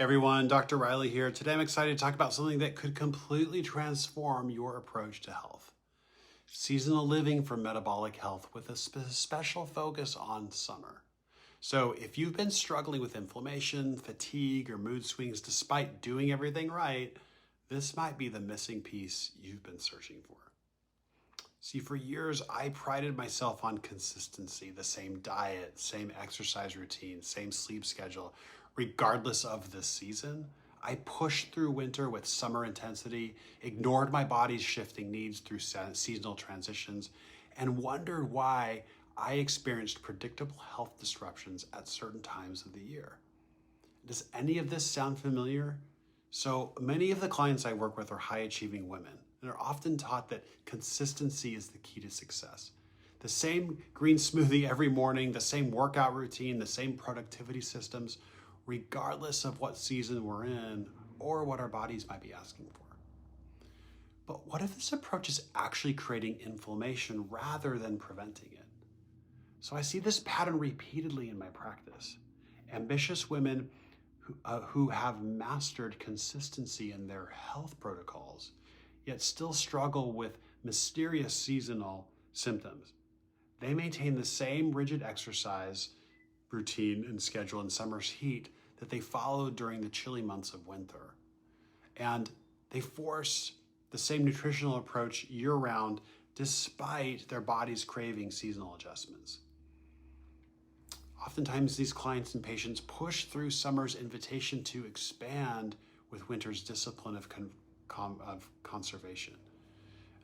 Everyone, Dr. Riley here. Today I'm excited to talk about something that could completely transform your approach to health. Seasonal living for metabolic health with a special focus on summer. So if you've been struggling with inflammation, fatigue, or mood swings despite doing everything right, this might be the missing piece you've been searching for. See, for years, I prided myself on consistency, the same diet, same exercise routine, same sleep schedule, regardless of the season. I pushed through winter with summer intensity, ignored my body's shifting needs through seasonal transitions, and wondered why I experienced predictable health disruptions at certain times of the year. Does any of this sound familiar? So many of the clients I work with are high-achieving women and are often taught that consistency is the key to success. The same green smoothie every morning, the same workout routine, the same productivity systems, regardless of what season we're in or what our bodies might be asking for. But what if this approach is actually creating inflammation rather than preventing it? So I see this pattern repeatedly in my practice. Ambitious women who have mastered consistency in their health protocols, yet still struggle with mysterious seasonal symptoms. They maintain the same rigid exercise routine and schedule in summer's heat that they followed during the chilly months of winter. And they force the same nutritional approach year-round despite their bodies craving seasonal adjustments. Oftentimes, these clients and patients push through summer's invitation to expand with winter's discipline of conservation.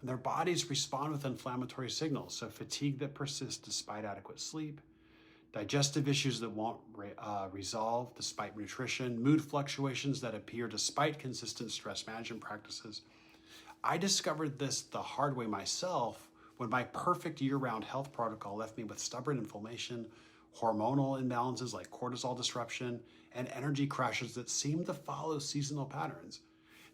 And their bodies respond with inflammatory signals, so fatigue that persists despite adequate sleep, digestive issues that won't resolve despite nutrition, mood fluctuations that appear despite consistent stress management practices. I discovered this the hard way myself when my perfect year-round health protocol left me with stubborn inflammation, hormonal imbalances like cortisol disruption, and energy crashes that seem to follow seasonal patterns.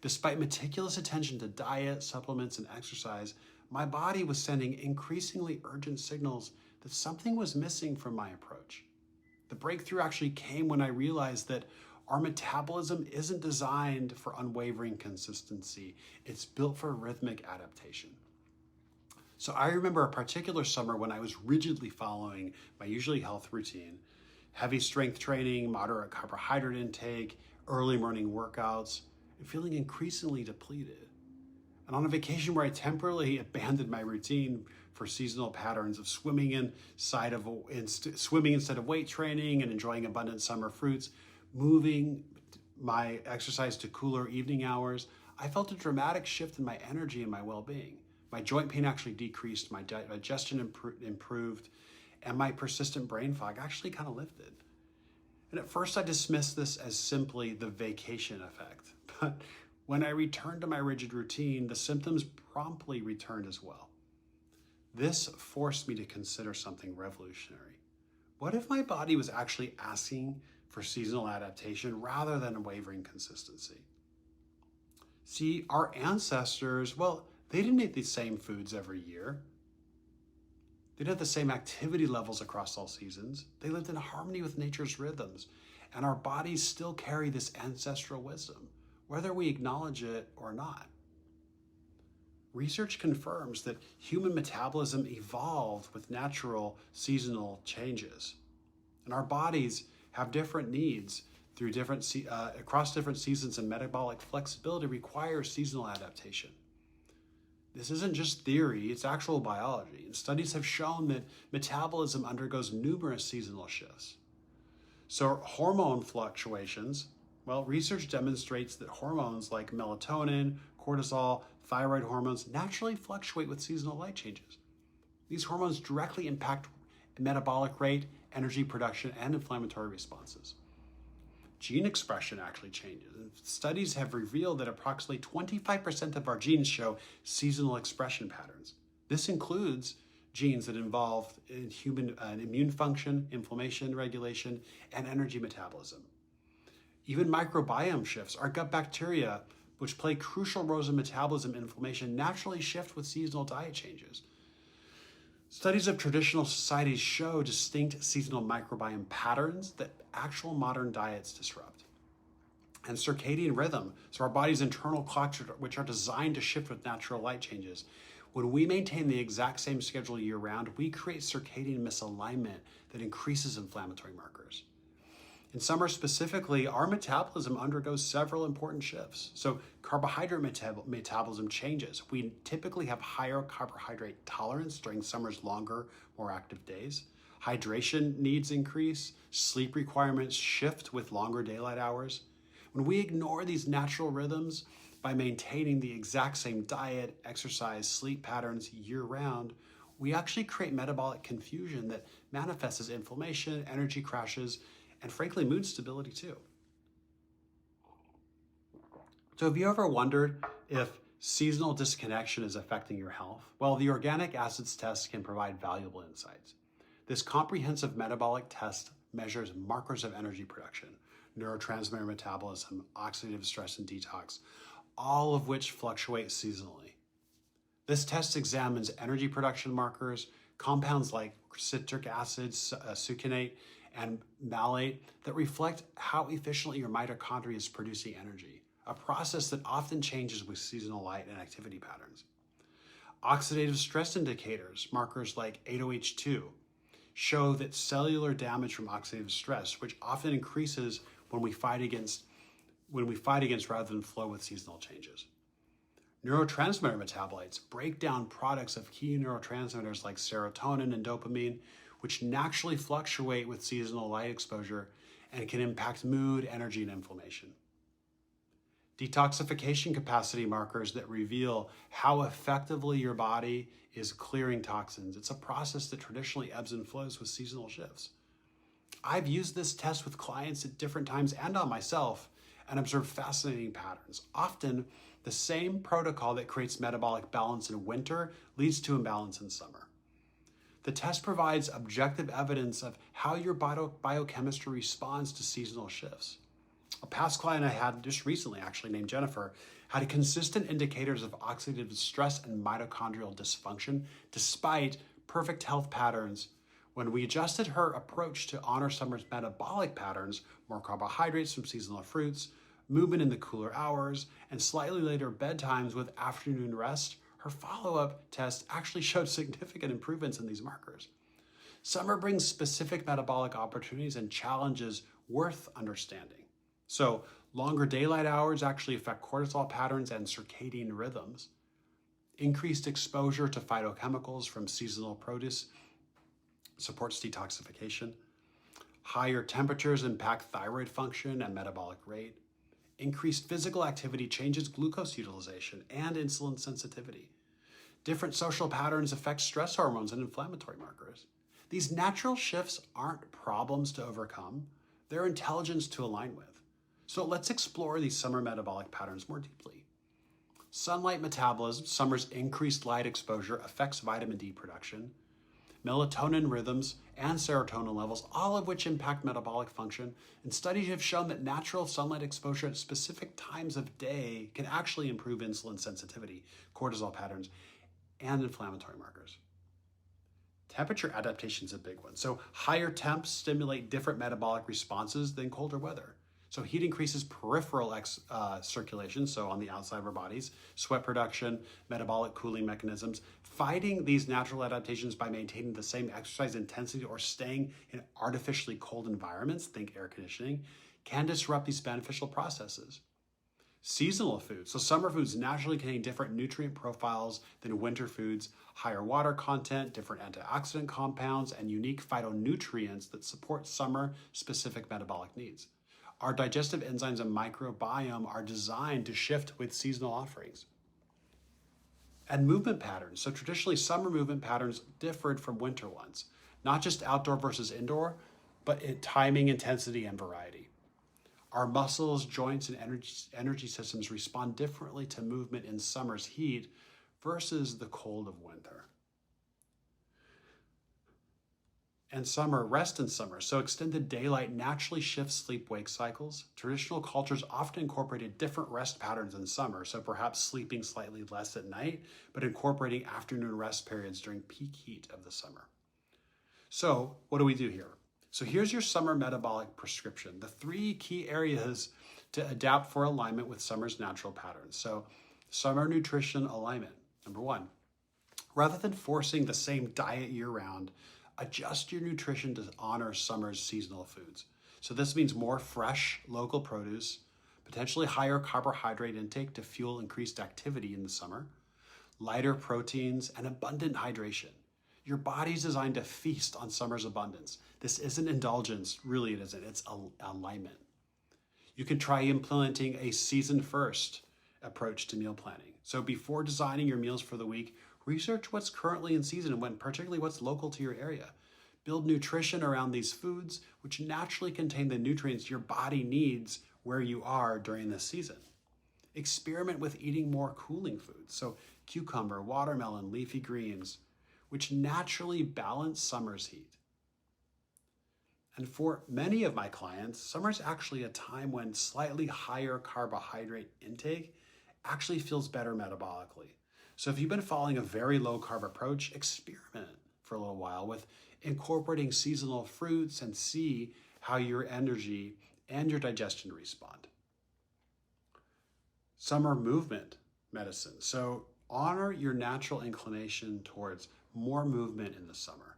Despite meticulous attention to diet, supplements, and exercise, my body was sending increasingly urgent signals that something was missing from my approach. The breakthrough actually came when I realized that our metabolism isn't designed for unwavering consistency. It's built for rhythmic adaptation. So I remember a particular summer when I was rigidly following my usually health routine, heavy strength training, moderate carbohydrate intake, early morning workouts, and feeling increasingly depleted. And on a vacation where I temporarily abandoned my routine for seasonal patterns of swimming instead of weight training and enjoying abundant summer fruits, moving my exercise to cooler evening hours, I felt a dramatic shift in my energy and my well-being. My joint pain actually decreased, my digestion improved, and my persistent brain fog actually kind of lifted. And at first I dismissed this as simply the vacation effect. But when I returned to my rigid routine, the symptoms promptly returned as well. This forced me to consider something revolutionary. What if my body was actually asking for seasonal adaptation rather than unwavering consistency? See, our ancestors, they didn't eat the same foods every year. They didn't have the same activity levels across all seasons. They lived in harmony with nature's rhythms, and our bodies still carry this ancestral wisdom, whether we acknowledge it or not. Research confirms that human metabolism evolved with natural seasonal changes, and our bodies have different needs through across different seasons, and metabolic flexibility requires seasonal adaptation. This isn't just theory, it's actual biology. And studies have shown that metabolism undergoes numerous seasonal shifts. So hormone fluctuations, research demonstrates that hormones like melatonin, cortisol, thyroid hormones naturally fluctuate with seasonal light changes. These hormones directly impact metabolic rate, energy production, and inflammatory responses. Gene expression actually changes. Studies have revealed that approximately 25% of our genes show seasonal expression patterns. This includes genes that involve in human immune function, inflammation regulation, and energy metabolism. Even microbiome shifts. Our gut bacteria, which play crucial roles in metabolism and inflammation, naturally shift with seasonal diet changes. Studies of traditional societies show distinct seasonal microbiome patterns that actual modern diets disrupt. and circadian rhythm, so our body's internal clocks, which are designed to shift with natural light changes. When we maintain the exact same schedule year round, we create circadian misalignment that increases inflammatory markers. In summer specifically, our metabolism undergoes several important shifts. So carbohydrate metabolism changes. We typically have higher carbohydrate tolerance during summer's longer, more active days. Hydration needs increase. Sleep requirements shift with longer daylight hours. When we ignore these natural rhythms by maintaining the exact same diet, exercise, sleep patterns year-round, we actually create metabolic confusion that manifests as inflammation, energy crashes, and frankly, mood stability too. So have you ever wondered if seasonal disconnection is affecting your health? Well, the organic acids test can provide valuable insights. This comprehensive metabolic test measures markers of energy production, neurotransmitter metabolism, oxidative stress and detox, all of which fluctuate seasonally. This test examines energy production markers, compounds like citric acid, succinate, and malate that reflect how efficiently your mitochondria is producing energy, a process that often changes with seasonal light and activity patterns. Oxidative stress indicators, markers like 8-OH2, show that cellular damage from oxidative stress, which often increases when we fight against rather than flow with seasonal changes. Neurotransmitter metabolites break down products of key neurotransmitters like serotonin and dopamine, which naturally fluctuate with seasonal light exposure and can impact mood, energy, and inflammation. Detoxification capacity markers that reveal how effectively your body is clearing toxins. It's a process that traditionally ebbs and flows with seasonal shifts. I've used this test with clients at different times and on myself and observed fascinating patterns. Often, the same protocol that creates metabolic balance in winter leads to imbalance in summer. The test provides objective evidence of how your biochemistry responds to seasonal shifts. A past client I had just recently, actually named Jennifer, had consistent indicators of oxidative stress and mitochondrial dysfunction despite perfect health patterns. When we adjusted her approach to honor summer's metabolic patterns, more carbohydrates from seasonal fruits, movement in the cooler hours, and slightly later bedtimes with afternoon rest, her follow-up test actually showed significant improvements in these markers. Summer brings specific metabolic opportunities and challenges worth understanding. So longer daylight hours actually affect cortisol patterns and circadian rhythms. Increased exposure to phytochemicals from seasonal produce supports detoxification. Higher temperatures impact thyroid function and metabolic rate. Increased physical activity changes glucose utilization and insulin sensitivity. Different social patterns affect stress hormones and inflammatory markers. These natural shifts aren't problems to overcome, they're intelligence to align with. So let's explore these summer metabolic patterns more deeply. Sunlight metabolism, summer's increased light exposure, affects vitamin D production, melatonin rhythms, and serotonin levels, all of which impact metabolic function. And studies have shown that natural sunlight exposure at specific times of day can actually improve insulin sensitivity, cortisol patterns, and inflammatory markers. Temperature adaptation is a big one. So higher temps stimulate different metabolic responses than colder weather. So heat increases peripheral circulation, so on the outside of our bodies, sweat production, metabolic cooling mechanisms. Fighting these natural adaptations by maintaining the same exercise intensity or staying in artificially cold environments, think air conditioning, can disrupt these beneficial processes. Seasonal foods. So summer foods naturally contain different nutrient profiles than winter foods, higher water content, different antioxidant compounds, and unique phytonutrients that support summer-specific metabolic needs. Our digestive enzymes and microbiome are designed to shift with seasonal offerings. And movement patterns. So traditionally, summer movement patterns differed from winter ones, not just outdoor versus indoor, but in timing, intensity, and variety. Our muscles, joints, and energy systems respond differently to movement in summer's heat versus the cold of winter. And summer, rest in summer. So extended daylight naturally shifts sleep-wake cycles. Traditional cultures often incorporated different rest patterns in summer, so perhaps sleeping slightly less at night, but incorporating afternoon rest periods during peak heat of the summer. So what do we do here? So here's your summer metabolic prescription. The 3 key areas to adapt for alignment with summer's natural patterns. So, summer nutrition alignment. Number one, rather than forcing the same diet year-round, adjust your nutrition to honor summer's seasonal foods. So this means more fresh, local produce, potentially higher carbohydrate intake to fuel increased activity in the summer, lighter proteins, and abundant hydration. Your body's designed to feast on summer's abundance. This isn't indulgence, really it isn't, it's alignment. You can try implementing a season-first approach to meal planning. So before designing your meals for the week, research what's currently in season and particularly what's local to your area. Build nutrition around these foods, which naturally contain the nutrients your body needs where you are during this season. Experiment with eating more cooling foods, so cucumber, watermelon, leafy greens, which naturally balance summer's heat. And for many of my clients, summer is actually a time when slightly higher carbohydrate intake actually feels better metabolically. So if you've been following a very low carb approach, experiment for a little while with incorporating seasonal fruits and see how your energy and your digestion respond. Summer movement medicine. So honor your natural inclination towards more movement in the summer.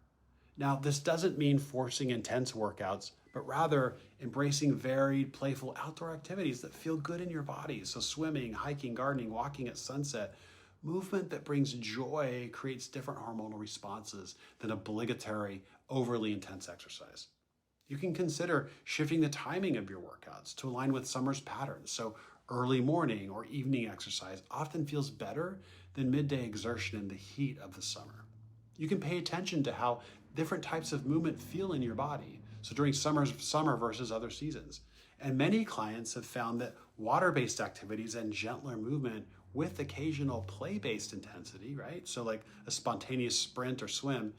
Now, this doesn't mean forcing intense workouts, but rather embracing varied, playful outdoor activities that feel good in your body. So swimming, hiking, gardening, walking at sunset. Movement that brings joy creates different hormonal responses than obligatory, overly intense exercise. You can consider shifting the timing of your workouts to align with summer's patterns. So early morning or evening exercise often feels better than midday exertion in the heat of the summer. You can pay attention to how different types of movement feel in your body. So during summer versus other seasons. And many clients have found that water-based activities and gentler movement with occasional play-based intensity, right? So like a spontaneous sprint or swim,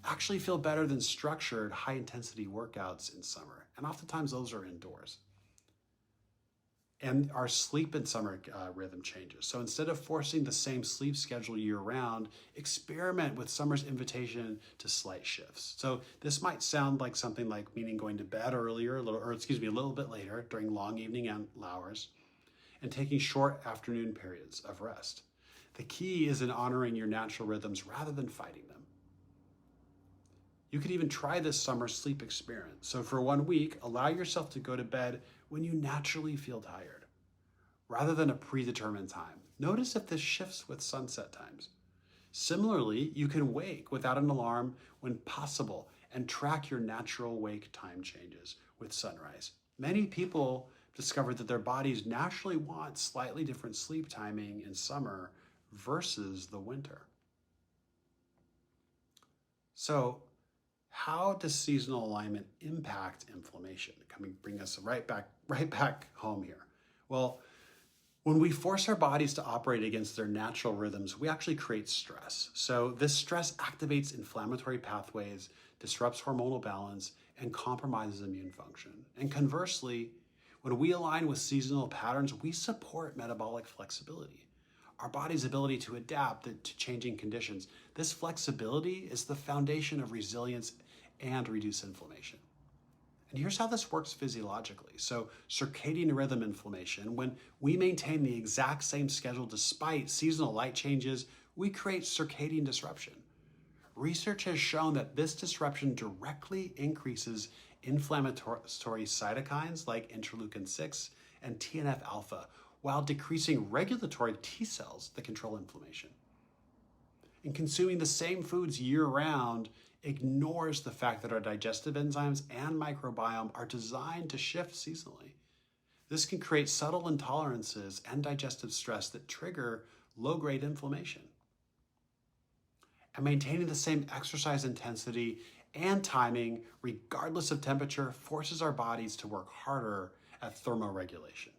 actually feel better than structured high-intensity workouts in summer. And oftentimes those are indoors. And our sleep in summer rhythm changes. So instead of forcing the same sleep schedule year-round, experiment with summer's invitation to slight shifts. So this might sound like something like meaning going to bed earlier, a little bit later during long evening hours, and taking short afternoon periods of rest. The key is in honoring your natural rhythms rather than fighting them. You could even try this summer sleep experiment. So for 1 week, allow yourself to go to bed when you naturally feel tired, rather than a predetermined time. Notice if this shifts with sunset times. Similarly, you can wake without an alarm when possible and track your natural wake time changes with sunrise. Many people discovered that their bodies naturally want slightly different sleep timing in summer versus the winter. So, how does seasonal alignment impact inflammation? Bring us right back home here. Well, when we force our bodies to operate against their natural rhythms, we actually create stress. So this stress activates inflammatory pathways, disrupts hormonal balance, and compromises immune function. And conversely, when we align with seasonal patterns, we support metabolic flexibility, our body's ability to adapt to changing conditions. This flexibility is the foundation of resilience and reduced inflammation. And here's how this works physiologically. So circadian rhythm inflammation, when we maintain the exact same schedule despite seasonal light changes, we create circadian disruption. Research has shown that this disruption directly increases inflammatory cytokines like interleukin-6 and TNF-alpha, while decreasing regulatory T cells that control inflammation. And consuming the same foods year-round ignores the fact that our digestive enzymes and microbiome are designed to shift seasonally. This can create subtle intolerances and digestive stress that trigger low-grade inflammation. And maintaining the same exercise intensity and timing, regardless of temperature, forces our bodies to work harder at thermoregulation.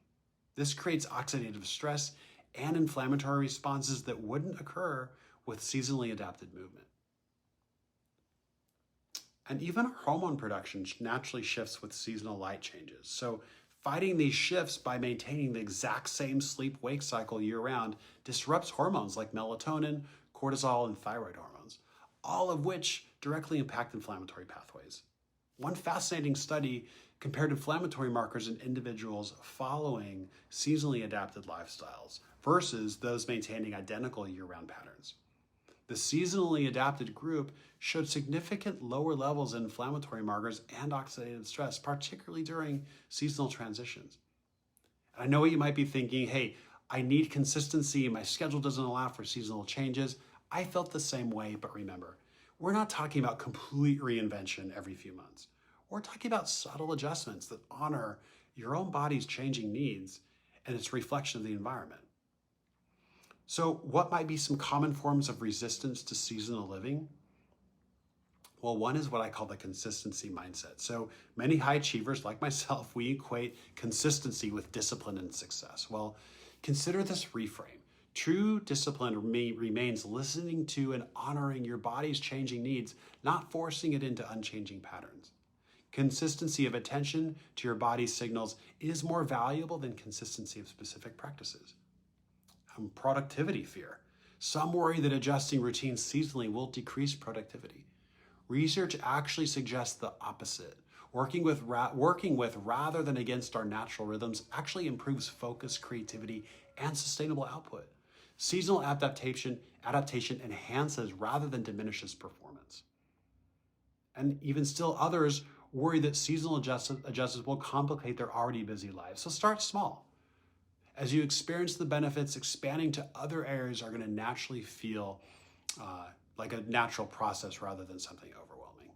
This creates oxidative stress and inflammatory responses that wouldn't occur with seasonally adapted movement. And even our hormone production naturally shifts with seasonal light changes. So fighting these shifts by maintaining the exact same sleep-wake cycle year-round disrupts hormones like melatonin, cortisol, and thyroid hormones, all of which directly impact inflammatory pathways. One fascinating study compared inflammatory markers in individuals following seasonally adapted lifestyles versus those maintaining identical year-round patterns. The seasonally adapted group showed significant lower levels of inflammatory markers and oxidative stress, particularly during seasonal transitions. And I know what you might be thinking, hey, I need consistency, my schedule doesn't allow for seasonal changes. I felt the same way, but remember, we're not talking about complete reinvention every few months. We're talking about subtle adjustments that honor your own body's changing needs and its reflection of the environment. So what might be some common forms of resistance to seasonal living? Well, one is what I call the consistency mindset. So many high achievers like myself, we equate consistency with discipline and success. Well, consider this reframe. True discipline remains listening to and honoring your body's changing needs, not forcing it into unchanging patterns. Consistency of attention to your body's signals is more valuable than consistency of specific practices. Productivity fear. Some worry that adjusting routines seasonally will decrease productivity. Research actually suggests the opposite. Working with rather than against our natural rhythms actually improves focus, creativity, and sustainable output. Seasonal adaptation enhances rather than diminishes performance. And even still, others worry that seasonal adjustments will complicate their already busy lives. So start small. As you experience the benefits, expanding to other areas are going to naturally feel like a natural process rather than something overwhelming.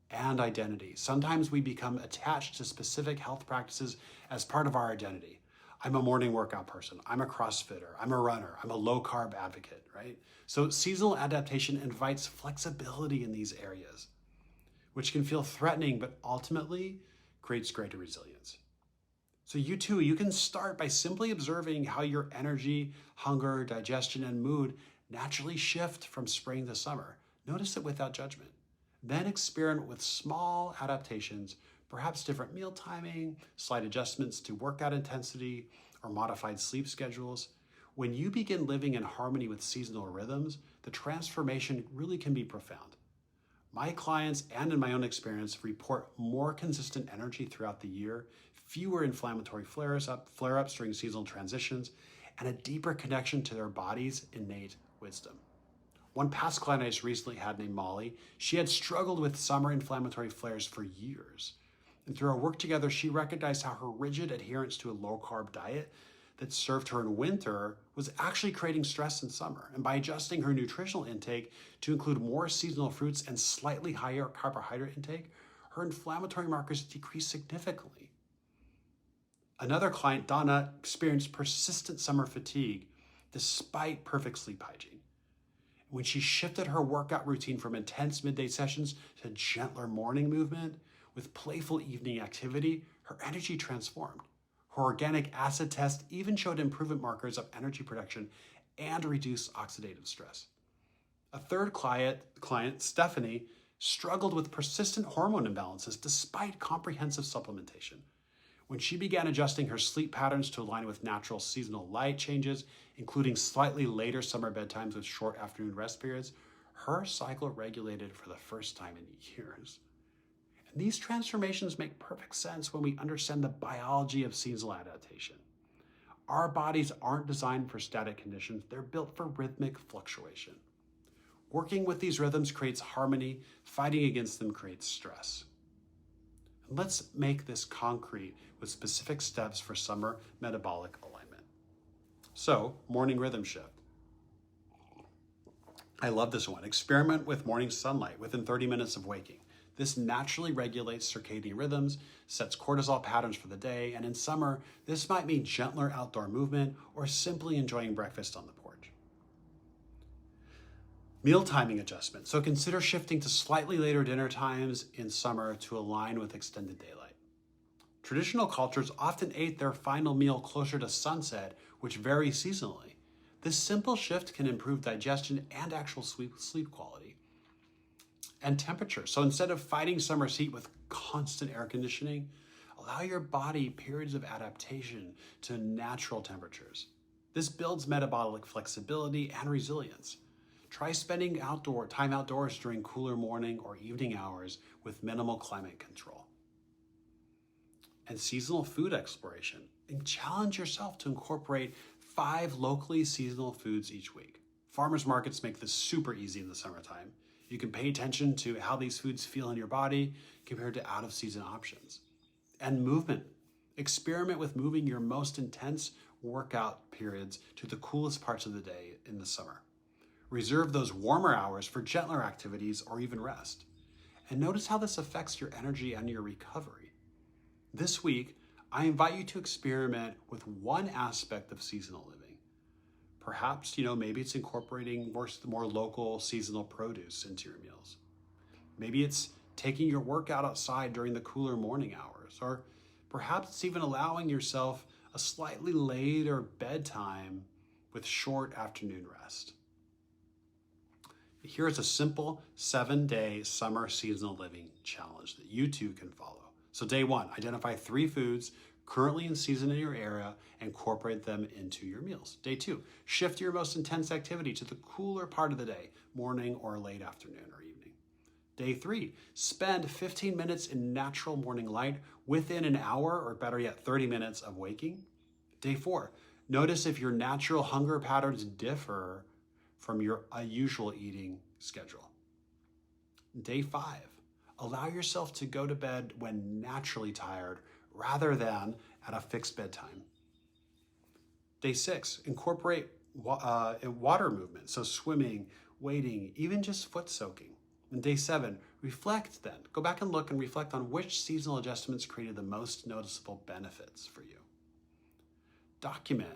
And identity. Sometimes we become attached to specific health practices as part of our identity. I'm a morning workout person. I'm a CrossFitter. I'm a runner. I'm a low carb advocate, right? So seasonal adaptation invites flexibility in these areas, which can feel threatening, but ultimately creates greater resilience. So you too, you can start by simply observing how your energy, hunger, digestion, and mood naturally shift from spring to summer. Notice it without judgment. Then experiment with small adaptations, perhaps different meal timing, slight adjustments to workout intensity, or modified sleep schedules. When you begin living in harmony with seasonal rhythms, the transformation really can be profound. My clients, and in my own experience, report more consistent energy throughout the year, fewer inflammatory flare-ups during seasonal transitions, and a deeper connection to their body's innate wisdom. One past client I just recently had named Molly, she had struggled with summer inflammatory flares for years. And through our work together, she recognized how her rigid adherence to a low-carb diet that served her in winter was actually creating stress in summer. And by adjusting her nutritional intake to include more seasonal fruits and slightly higher carbohydrate intake, her inflammatory markers decreased significantly. Another client, Donna, experienced persistent summer fatigue despite perfect sleep hygiene. When she shifted her workout routine from intense midday sessions to gentler morning movement with playful evening activity, her energy transformed. Her organic acid test even showed improvement markers of energy production and reduced oxidative stress. A third client, Stephanie, struggled with persistent hormone imbalances despite comprehensive supplementation. When she began adjusting her sleep patterns to align with natural seasonal light changes, including slightly later summer bedtimes with short afternoon rest periods, her cycle regulated for the first time in years. And these transformations make perfect sense when we understand the biology of seasonal adaptation. Our bodies aren't designed for static conditions, they're built for rhythmic fluctuation. Working with these rhythms creates harmony, fighting against them creates stress. And let's make this concrete with specific steps for summer metabolic alignment. So, morning rhythm shift. I love this one. Experiment with morning sunlight within 30 minutes of waking. This naturally regulates circadian rhythms, sets cortisol patterns for the day, and in summer, this might mean gentler outdoor movement or simply enjoying breakfast on the porch. Meal timing adjustment. So consider shifting to slightly later dinner times in summer to align with extended daylight. Traditional cultures often ate their final meal closer to sunset, which varies seasonally. This simple shift can improve digestion and actual sleep quality. And temperature. So instead of fighting summer's heat with constant air conditioning, allow your body periods of adaptation to natural temperatures. This builds metabolic flexibility and resilience. Try spending time outdoors during cooler morning or evening hours with minimal climate control. and seasonal food exploration, and challenge yourself to incorporate 5 locally seasonal foods each week. Farmers markets make this super easy in the summertime. You can pay attention to how these foods feel in your body compared to out-of-season options. And movement. Experiment with moving your most intense workout periods to the coolest parts of the day in the summer. Reserve those warmer hours for gentler activities or even rest. And notice how this affects your energy and your recovery. This week, I invite you to experiment with one aspect of seasonal living. Perhaps, maybe it's incorporating more local seasonal produce into your meals. Maybe it's taking your workout outside during the cooler morning hours, or perhaps it's even allowing yourself a slightly later bedtime with short afternoon rest. Here is a simple 7-day summer seasonal living challenge that you too can follow. So day 1, identify 3 foods currently in season in your area and incorporate them into your meals. Day 2, shift your most intense activity to the cooler part of the day, morning or late afternoon or evening. Day 3, spend 15 minutes in natural morning light within an hour, or better yet, 30 minutes of waking. Day 4, notice if your natural hunger patterns differ from your usual eating schedule. Day 5, allow yourself to go to bed when naturally tired rather than at a fixed bedtime. Day 6, incorporate water movement, so swimming, wading, even just foot soaking. And day 7, reflect then. Go back and look and reflect on which seasonal adjustments created the most noticeable benefits for you. Document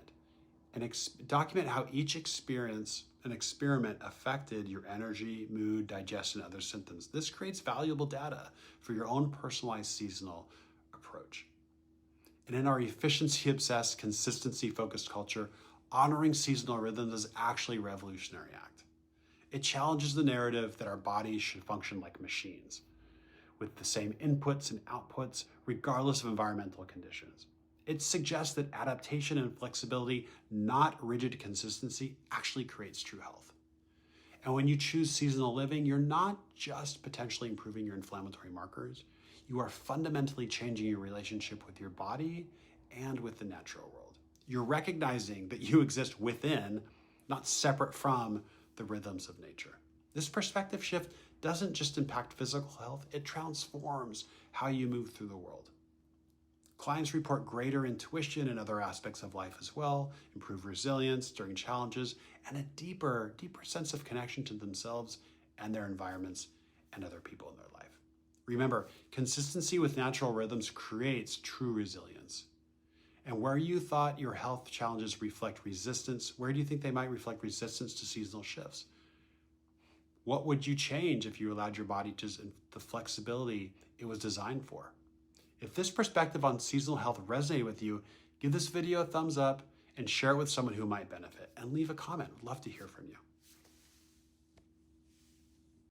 how each experiment affected your energy, mood, digestion, and other symptoms. This creates valuable data for your own personalized seasonal approach. And in our efficiency-obsessed, consistency-focused culture, honoring seasonal rhythms is actually a revolutionary act. It challenges the narrative that our bodies should function like machines, with the same inputs and outputs, regardless of environmental conditions. It suggests that adaptation and flexibility, not rigid consistency, actually creates true health. And when you choose seasonal living, you're not just potentially improving your inflammatory markers, you are fundamentally changing your relationship with your body and with the natural world. You're recognizing that you exist within, not separate from, the rhythms of nature. This perspective shift doesn't just impact physical health, it transforms how you move through the world. Clients report greater intuition in other aspects of life as well, improved resilience during challenges, and a deeper sense of connection to themselves and their environments and other people in their life. Remember, consistency with natural rhythms creates true resilience. And where you thought your health challenges reflect resistance, where do you think they might reflect resistance to seasonal shifts? What would you change if you allowed your body to the flexibility it was designed for? If this perspective on seasonal health resonated with you, give this video a thumbs up and share it with someone who might benefit, and leave a comment. I'd love to hear from you.